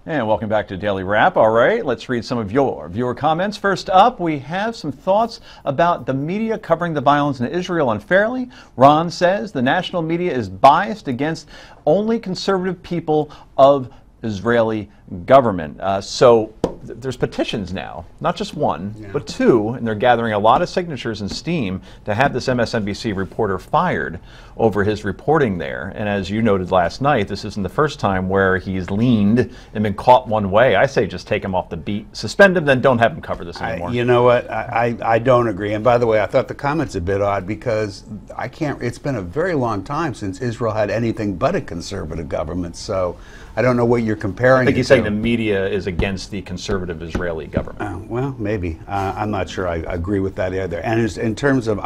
And welcome back to Daily Wrap. All right, let's read some of your viewer comments. First up, we have some thoughts about the media covering the violence in Israel unfairly. Ron says the national media is biased against only conservative people of Israeli government. So there's petitions now, not just one, but two, and they're gathering a lot of signatures and steam to have this MSNBC reporter fired over his reporting there. And as you noted last night, this isn't the first time where he's leaned and been caught one way. I say just take him off the beat, suspend him, then don't have him cover this anymore. You know what? I don't agree. And by the way, I thought the comment's a bit odd because it's been a very long time since Israel had anything but a conservative government. So I don't know what you're comparing. I think he's saying the media is against the conservative Israeli government. Well, maybe. I'm not sure I agree with that either. And in terms of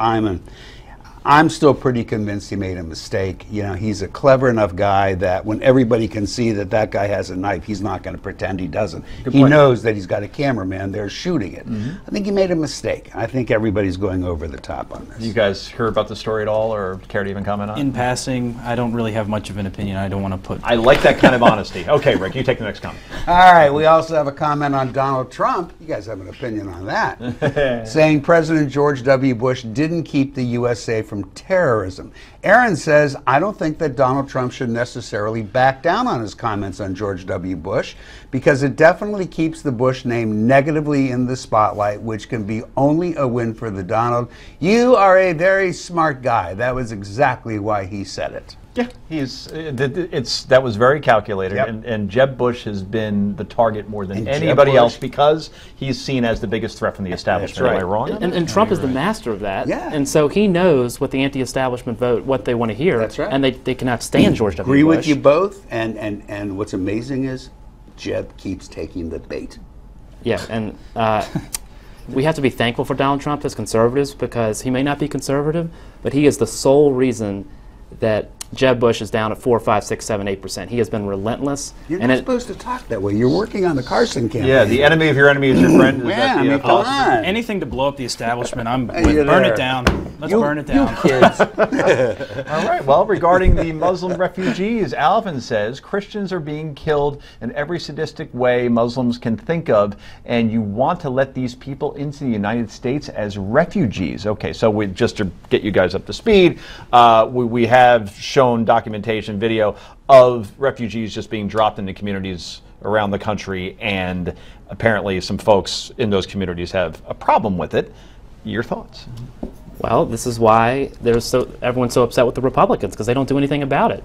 I'm still pretty convinced he made a mistake. You know, he's a clever enough guy that when everybody can see that that guy has a knife, he's not going to pretend he doesn't. He knows that he's got a cameraman there shooting it. I think he made a mistake. I think everybody's going over the top on this. You guys heard about the story at all, or care to even comment on it? In passing, I don't really have much of an opinion. I don't want to put... I like that kind of honesty. Okay, Rick, you take the next comment. All right, we also have a comment on Donald Trump. You guys have an opinion on that. Saying President George W. Bush didn't keep the USA from terrorism. Aaron says, I don't think that Donald Trump should necessarily back down on his comments on George W. Bush because it definitely keeps the Bush name negatively in the spotlight, which can be only a win for the Donald. You are a very smart guy. That was exactly why he said it. Yeah, that was very calculated, and Jeb Bush has been the target more than anybody else because he's seen as the biggest threat from the establishment. Am I wrong? And Trump is the master of that, and so he knows what the anti-establishment vote, what they want to hear, and they cannot stand George W. Bush. Agree with you both, and what's amazing is Jeb keeps taking the bait. Yeah, and we have to be thankful for Donald Trump as conservatives because he may not be conservative, but he is the sole reason that Jeb Bush is down at 4, 5, 6, 7, 8%. He has been relentless. You're not supposed to talk that way. You're working on the Carson campaign. Yeah, the enemy of your enemy is your friend. Yeah, I mean, come on. Anything to blow up the establishment, I'm with. Burn it down. Let's burn it down. You kids. All right, well, regarding the Muslim refugees, Alvin says Christians are being killed in every sadistic way Muslims can think of, and you want to let these people into the United States as refugees. Okay, so just to get you guys up to speed, we have shown documentation video of refugees just being dropped into communities around the country, and apparently some folks in those communities have a problem with it. Your thoughts? Well, this is why everyone's so upset with the Republicans because they don't do anything about it.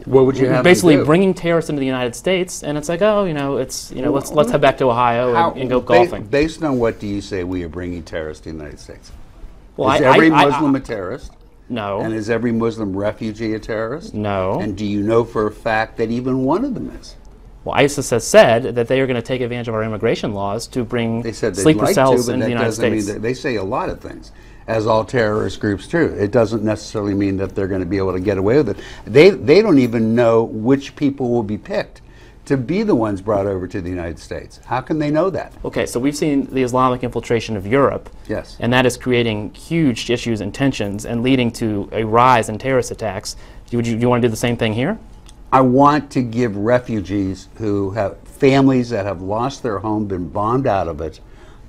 What would you have basically to do? Bringing terrorists into the United States, and it's like, oh, let's head back to Ohio and go golfing. Based on what do you say we are bringing terrorists to the United States? Well, is every Muslim a terrorist? No. And is every Muslim refugee a terrorist? No. And do you know for a fact that even one of them is? Well, ISIS has said that they are going to take advantage of our immigration laws to bring sleeper cells into the United States. They say a lot of things, as all terrorist groups do. It doesn't necessarily mean that they're going to be able to get away with it. They don't even know which people will be picked to be the ones brought over to the United States. How can they know that? Okay, so we've seen the Islamic infiltration of Europe. Yes. And that is creating huge issues and tensions and leading to a rise in terrorist attacks. Do you want to do the same thing here? I want to give refugees who have families that have lost their home, been bombed out of it,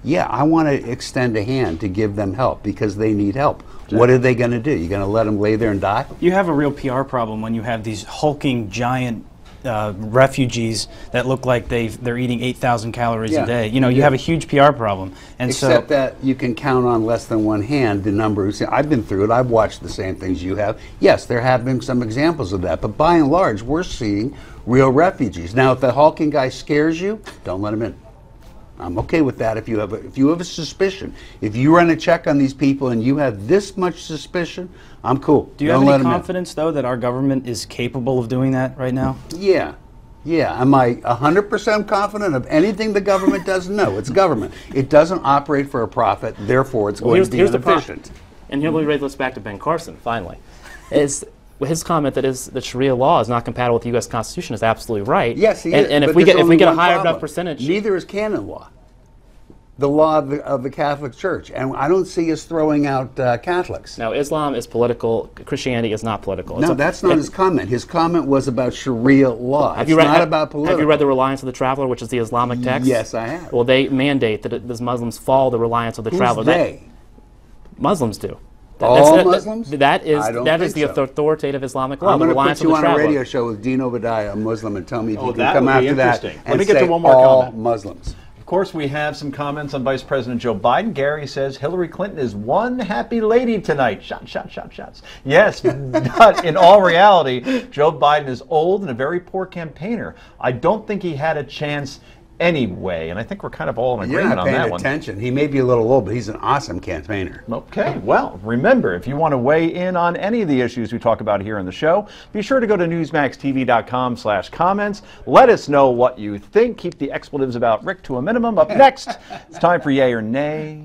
I want to extend a hand to give them help because they need help. What are they going to do? You're going to let them lay there and die? You have a real PR problem when you have these hulking giant refugees that look like they're eating 8,000 calories a day. You have a huge PR problem. And Except that you can count on less than one hand the number who say, I've been through it, I've watched the same things you have. Yes, there have been some examples of that, but by and large, we're seeing real refugees. Now, if the hulking guy scares you, don't let him in. I'm okay with that if you have a suspicion. If you run a check on these people and you have this much suspicion, I'm cool. Do you have any confidence, though, that our government is capable of doing that right now? Yeah. Am I 100% confident of anything the government does? No, it's government. It doesn't operate for a profit, therefore it's going to be inefficient. And here we raise this back to Ben Carson, finally. His comment that Sharia law is not compatible with the U.S. Constitution is absolutely right. Yes, he is. And if we get a higher enough percentage, neither is canon law. the law of the Catholic Church, and I don't see us throwing out Catholics. Now, Islam is political. Christianity is not political. No, that's not his comment. His comment was about Sharia law. It's not about political. Have you read The Reliance of the Traveler, which is the Islamic text? Yes, I have. Well, they mandate that the Muslims follow the Reliance of the Traveler. Who's they? Muslims do. All Muslims? That is the authoritative Islamic law. I'm going to put you on a radio show with Dean Obadiah, a Muslim, and tell me if you can come after that and get to say one more all comment. Muslims. Of course, we have some comments on Vice President Joe Biden. Gary says Hillary Clinton is one happy lady tonight. Shots. Yes, but in all reality, Joe Biden is old and a very poor campaigner. I don't think he had a chance anyway, and I think we're kind of all in agreement on that one. Attention. He may be a little old, but he's an awesome campaigner. Okay, well, remember, if you want to weigh in on any of the issues we talk about here in the show, be sure to go to newsmaxtv.com/comments. Let us know what you think. Keep the expletives about Rick to a minimum. Up next, it's time for Yay or Nay.